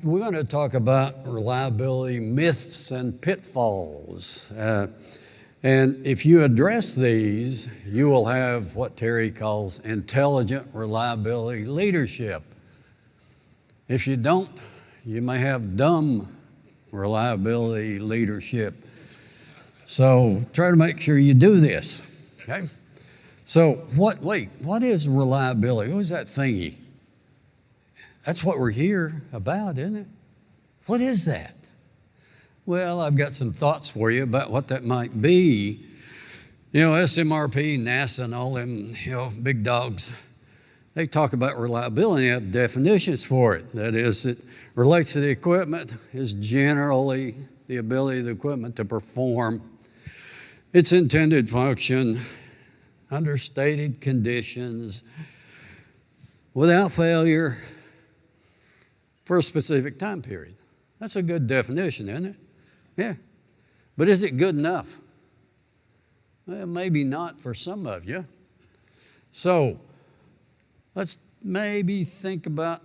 we're going to talk about reliability myths and pitfalls. And if you address these, you will have what Terry calls intelligent reliability leadership. If you don't, you may have dumb reliability leadership. So try to make sure you do this, okay? So what is reliability? What is that thingy? That's what we're here about, isn't it? What is that? Well, I've got some thoughts for you about what that might be. You know, SMRP, NASA, and all them, big dogs, they talk about reliability and have definitions for it. That is, it relates to the equipment, is generally the ability of the equipment to perform its intended function under stated conditions without failure for a specific time period. That's a good definition, isn't it? Yeah. But is it good enough? Well, maybe not for some of you. So let's maybe think about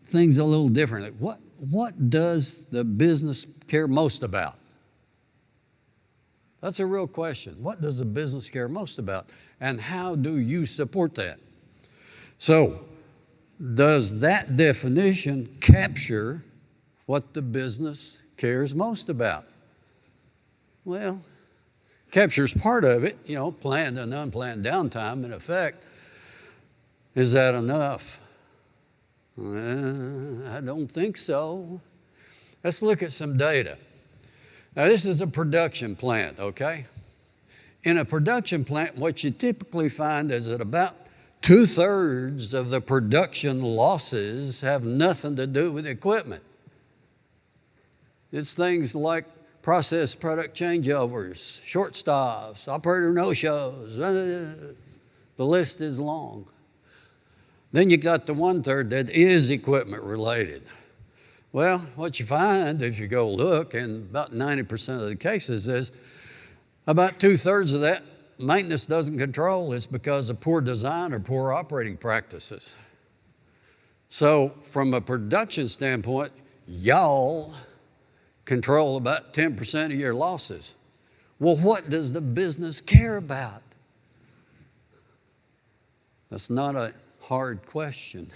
things a little differently. What does the business care most about? That's a real question. What does the business care most about? And how do you support that? So, does that definition capture what the business cares most about? Well, captures part of it, planned and unplanned downtime in effect. Is that enough? I don't think so. Let's look at some data. Now, this is a production plant, okay? In a production plant, what you typically find is that about 2/3 of the production losses have nothing to do with equipment. It's things like process product changeovers, short stops, operator no-shows. The list is long. Then you got the 1/3 that is equipment related. Well, what you find if you go look, in about 90% of the cases, is about 2/3 of that maintenance doesn't control. It's because of poor design or poor operating practices. So from a production standpoint, y'all control about 10% of your losses. Well, what does the business care about? That's not a hard question.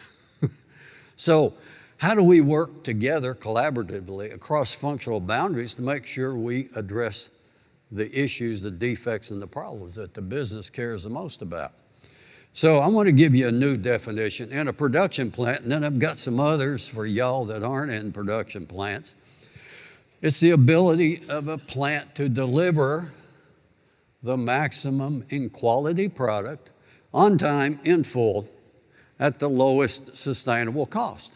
So how do we work together collaboratively across functional boundaries to make sure we address the issues, the defects, and the problems that the business cares the most about? So I want to give you a new definition in a production plant, and then I've got some others for y'all that aren't in production plants. It's the ability of a plant to deliver the maximum in quality product on time, in full, at the lowest sustainable cost.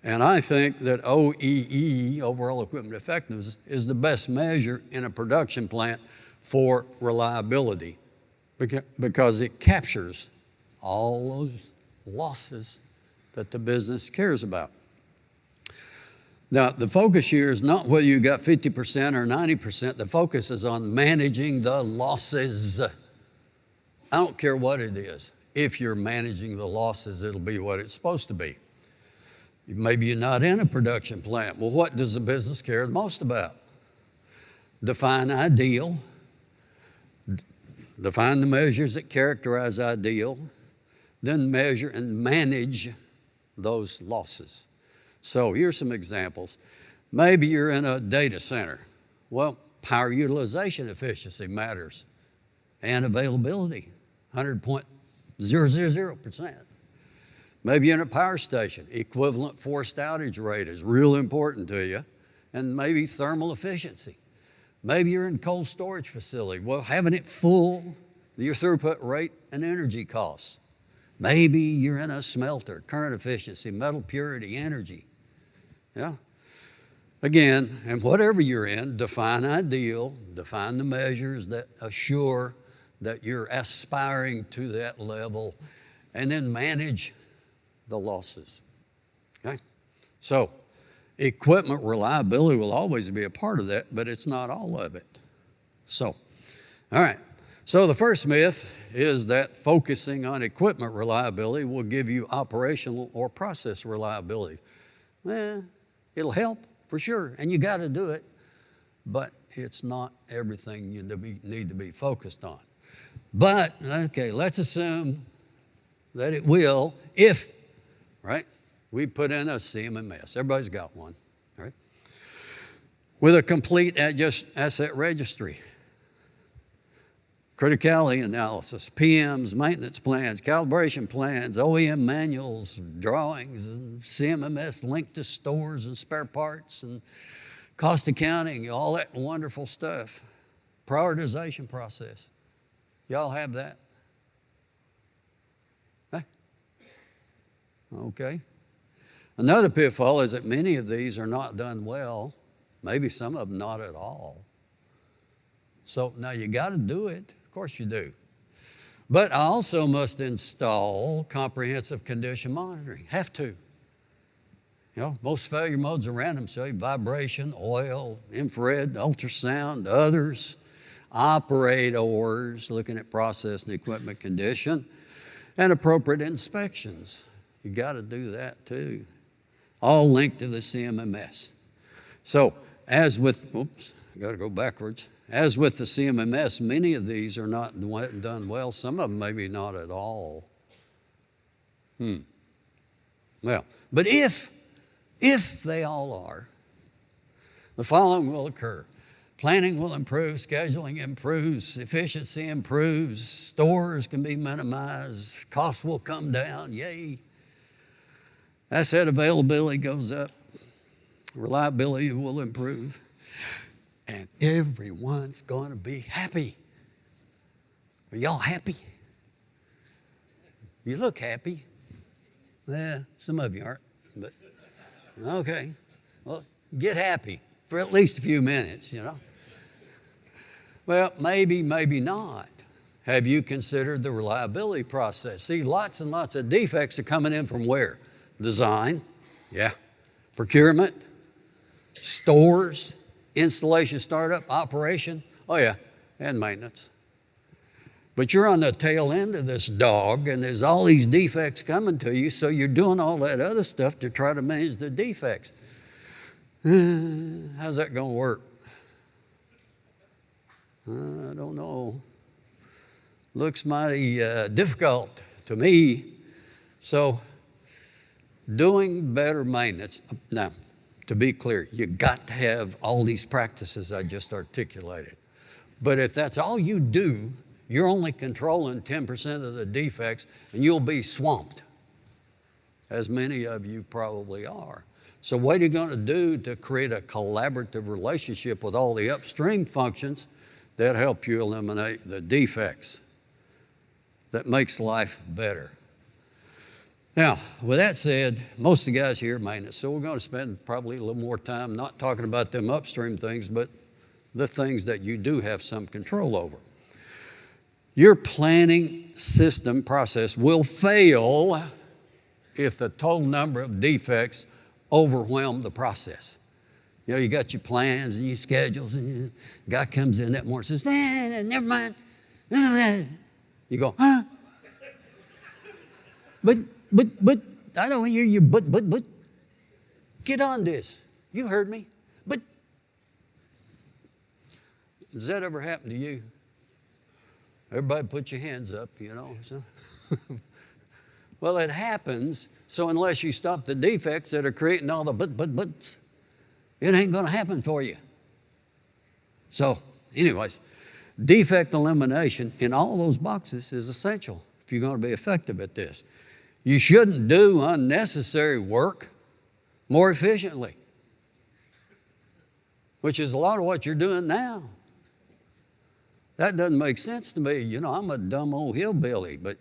And I think that OEE, overall equipment effectiveness, is the best measure in a production plant for reliability because it captures all those losses that the business cares about. Now, the focus here is not whether you got 50% or 90%. The focus is on managing the losses. I don't care what it is. If you're managing the losses, it'll be what it's supposed to be. Maybe you're not in a production plant. Well, what does the business care the most about? Define ideal. Define the measures that characterize ideal. Then measure and manage those losses. So here's some examples. Maybe you're in a data center. Well, power utilization efficiency matters. And availability, 100.000%. Maybe you're in a power station. Equivalent forced outage rate is real important to you. And maybe thermal efficiency. Maybe you're in a cold storage facility. Well, having it full, your throughput rate and energy costs. Maybe you're in a smelter, current efficiency, metal purity, energy. Yeah. Again, and whatever you're in, define ideal, define the measures that assure that you're aspiring to that level, and then manage the losses. Okay? So, equipment reliability will always be a part of that, but it's not all of it. So, all right. So the first myth is that focusing on equipment reliability will give you operational or process reliability. It'll help for sure, and you got to do it, but it's not everything you need to be focused on. But, okay, let's assume that it will if, right, we put in a CMMS. Everybody's got one, right? With a complete asset registry, criticality analysis, PMs, maintenance plans, calibration plans, OEM manuals, drawings, and CMMS linked to stores and spare parts and cost accounting, all that wonderful stuff. Prioritization process. Y'all have that? Okay. Another pitfall is that many of these are not done well, maybe some of them not at all. So now you got to do it. Of course you do. But I also must install comprehensive condition monitoring. Have to. Most failure modes are random, so vibration, oil, infrared, ultrasound, others, operators, looking at process and equipment condition, and appropriate inspections. You got to do that too. All linked to the CMMS. So as with, I got to go backwards. As with the CMMS, many of these are not done well. Some of them maybe not at all. Well, but if they all are, the following will occur. Planning will improve, scheduling improves, efficiency improves, stores can be minimized, costs will come down, yay. Asset availability goes up, reliability will improve, and everyone's going to be happy. Are y'all happy? You look happy. Yeah, some of you aren't, but okay. Well, get happy for at least a few minutes, Well, maybe not. Have you considered the reliability process? See, lots and lots of defects are coming in from where? Design, procurement, stores, installation, startup, operation, and maintenance. But you're on the tail end of this dog, and there's all these defects coming to you, so you're doing all that other stuff to try to manage the defects. How's that going to work? I don't know. Looks mighty difficult to me. So, doing better maintenance. Now, to be clear, you got to have all these practices I just articulated. But if that's all you do, you're only controlling 10% of the defects, and you'll be swamped, as many of you probably are. So what are you going to do to create a collaborative relationship with all the upstream functions that help you eliminate the defects that makes life better? Now, with that said, most of the guys here are maintenance, so we're going to spend probably a little more time not talking about them upstream things, but the things that you do have some control over. Your planning system process will fail if the total number of defects overwhelm the process. You got your plans and your schedules, and the guy comes in that morning and says, never mind. You go, huh? But, I don't hear you, but. Get on this. You heard me. But, does that ever happen to you? Everybody put your hands up, So. Well, it happens, so unless you stop the defects that are creating all the buts, it ain't going to happen for you. So, anyways, defect elimination in all those boxes is essential if you're going to be effective at this. You shouldn't do unnecessary work more efficiently, which is a lot of what you're doing now. That doesn't make sense to me. I'm a dumb old hillbilly, but,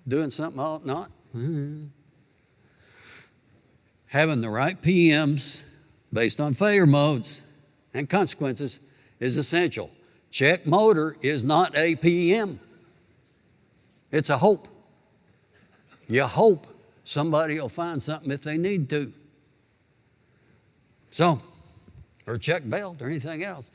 doing something I ought not. Having the right PMs based on failure modes and consequences is essential. Check motor is not a PM. It's a hope. You hope somebody will find something if they need to. So, or check belt or anything else.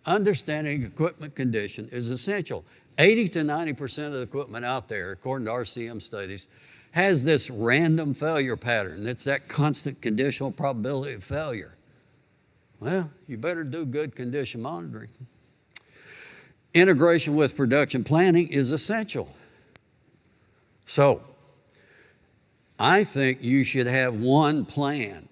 Understanding equipment condition is essential. 80 to 90% of the equipment out there, according to RCM studies, has this random failure pattern. It's that constant conditional probability of failure. Well, you better do good condition monitoring. Integration with production planning is essential. So, I think you should have one plan.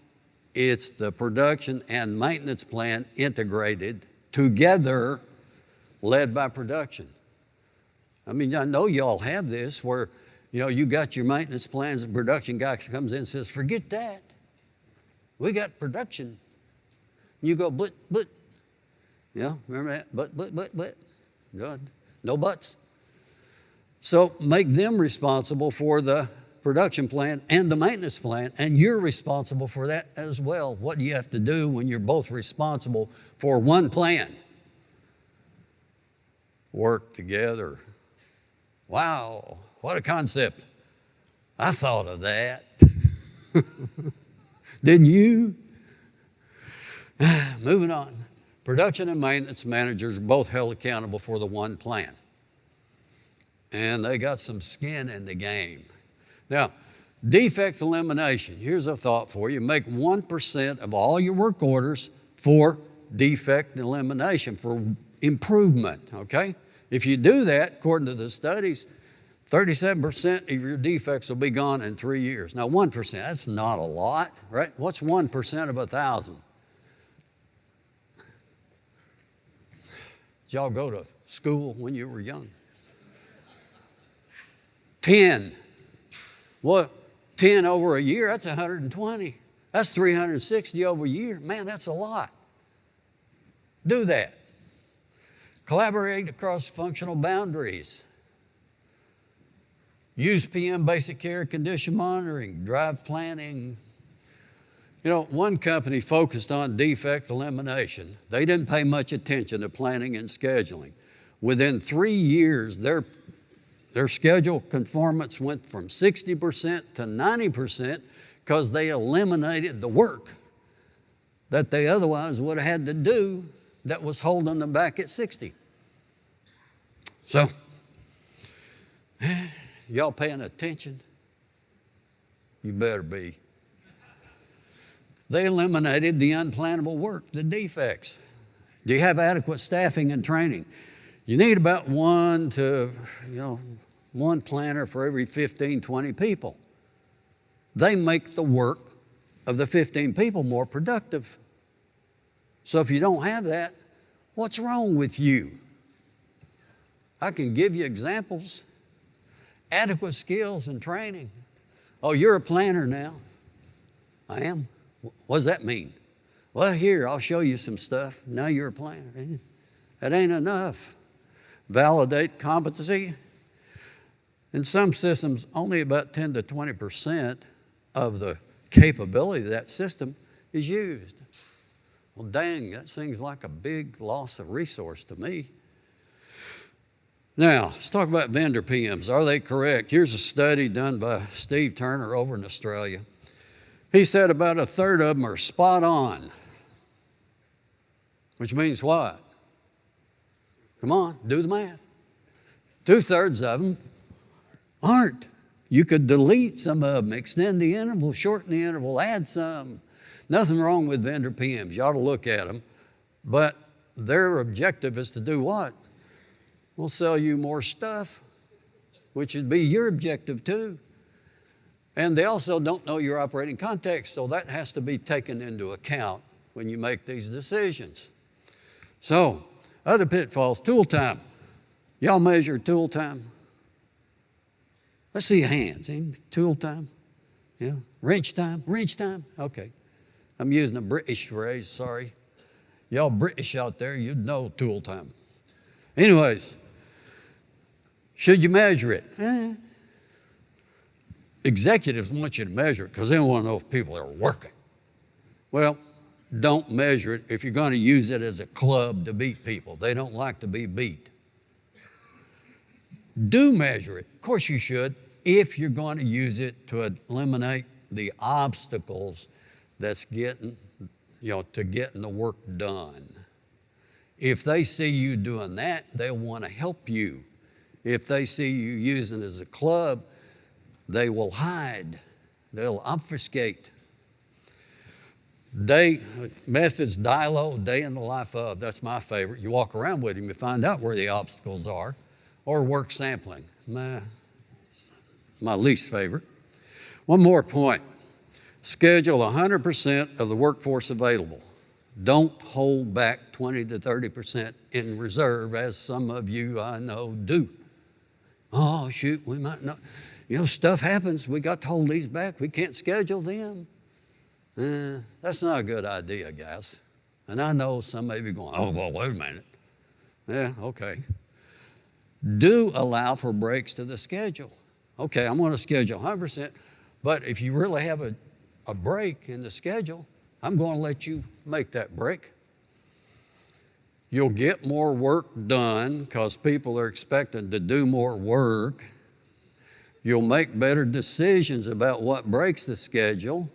It's the production and maintenance plan integrated together, led by production. I mean, I know y'all have this where, you got your maintenance plans and production guy comes in and says, forget that. We got production. You go, but. Remember that? But. Good. No buts. So make them responsible for the production plan and the maintenance plan, and you're responsible for that as well. What do you have to do when you're both responsible for one plan? Work together. Wow, what a concept. I thought of that. Didn't you? Moving on. Production and maintenance managers are both held accountable for the one plan. And they got some skin in the game. Now, defect elimination. Here's a thought for you. Make 1% of all your work orders for defect elimination, for improvement, okay? If you do that, according to the studies, 37% of your defects will be gone in 3 years. Now, 1%, that's not a lot, right? What's 1% of 1,000? Did y'all go to school when you were young? 10. What? 10 over a year, that's 120. That's 360 over a year. Man, that's a lot. Do that. Collaborate across functional boundaries. Use PM basic care condition monitoring, drive planning. One company focused on defect elimination. They didn't pay much attention to planning and scheduling. Within 3 years, their schedule conformance went from 60% to 90% because they eliminated the work that they otherwise would have had to do that was holding them back at 60. So, y'all paying attention? You better be. They eliminated the unplannable work, the defects. Do you have adequate staffing and training? You need about one planner for every 15, 20 people. They make the work of the 15 people more productive. So if you don't have that, what's wrong with you? I can give you examples. Adequate skills and training. Oh, you're a planner now. I am. What does that mean? Well, here, I'll show you some stuff. Now you're a planner. That ain't enough. Validate competency. In some systems, only about 10 to 20% of the capability of that system is used. Well, dang, that seems like a big loss of resource to me. Now, let's talk about vendor PMs. Are they correct? Here's a study done by Steve Turner over in Australia. He said about a third of them are spot on, which means what? Come on, do the math. 2/3 of them aren't. You could delete some of them, extend the interval, shorten the interval, add some. Nothing wrong with vendor PMs. You ought to look at them. But their objective is to do what? We'll sell you more stuff, which would be your objective too. And they also don't know your operating context, so that has to be taken into account when you make these decisions. So, other pitfalls, tool time. Y'all measure tool time? Let's see your hands. Tool time? Yeah. Wrench time? Wrench time? Okay. I'm using a British phrase, sorry. Y'all British out there, you'd know tool time. Anyways, should you measure it? Executives want you to measure it because they want to know if people are working. Well, don't measure it if you're going to use it as a club to beat people. They don't like to be beat. Do measure it. Of course you should, if you're going to use it to eliminate the obstacles that's getting the work done. If they see you doing that, they'll want to help you. If they see you using it as a club, They will hide. They'll obfuscate. Methods, DILO, day in the life of, that's my favorite. You walk around with him, you find out where the obstacles are. Or work sampling, my least favorite. One more point. Schedule 100% of the workforce available. Don't hold back 20 to 30% in reserve, as some of you I know do. Oh, shoot, we might not. Stuff happens. We got to hold these back. We can't schedule them. That's not a good idea, guys. And I know some may be going, oh, well, wait a minute. Yeah, okay. Do allow for breaks to the schedule. Okay, I'm going to schedule 100%, but if you really have a break in the schedule, I'm going to let you make that break. You'll get more work done because people are expecting to do more work. You'll make better decisions about what breaks the schedule.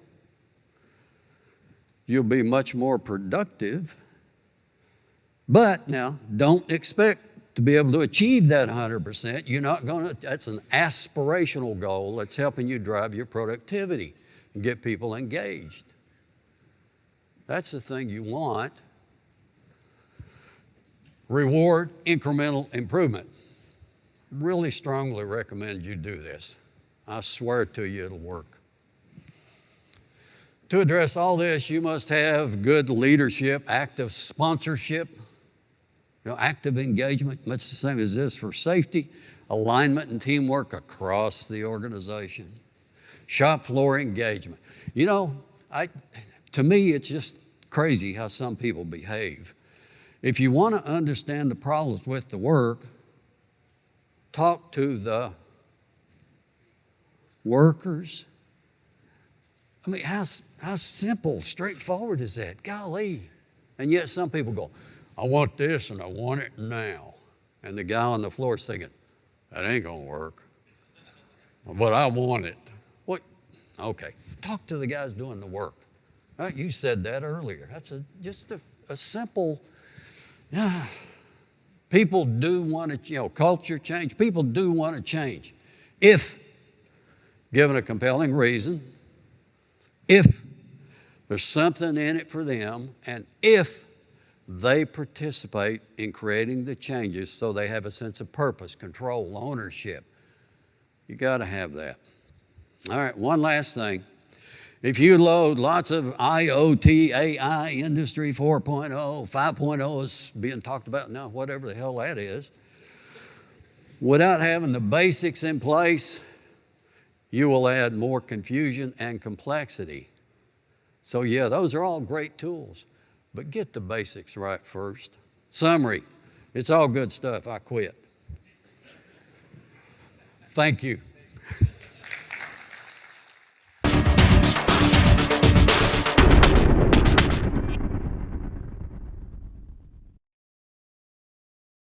You'll be much more productive. But now, don't expect to be able to achieve that 100%. You're not going to, that's an aspirational goal that's helping you drive your productivity and get people engaged. That's the thing you want. Reward incremental improvement. Really strongly recommend you do this. I swear to you it'll work. To address all this, you must have good leadership, active sponsorship, active engagement, much the same as this for safety, alignment and teamwork across the organization. Shop floor engagement. To me, it's just crazy how some people behave. If you want to understand the problems with the work, talk to the workers. I mean, how simple, straightforward is that? Golly. And yet some people go, I want this and I want it now. And the guy on the floor is thinking, that ain't going to work. But I want it. What? Okay. Talk to the guys doing the work. Right? You said that earlier. That's just a simple, people do want to, culture change. People do want to change if given a compelling reason, if there's something in it for them, and if they participate in creating the changes so they have a sense of purpose, control, ownership. You got to have that. All right, one last thing. If you load lots of IoT, AI, Industry 4.0, 5.0 is being talked about now, whatever the hell that is, without having the basics in place, you will add more confusion and complexity. So yeah, those are all great tools, but get the basics right first. Summary, it's all good stuff. I quit. Thank you.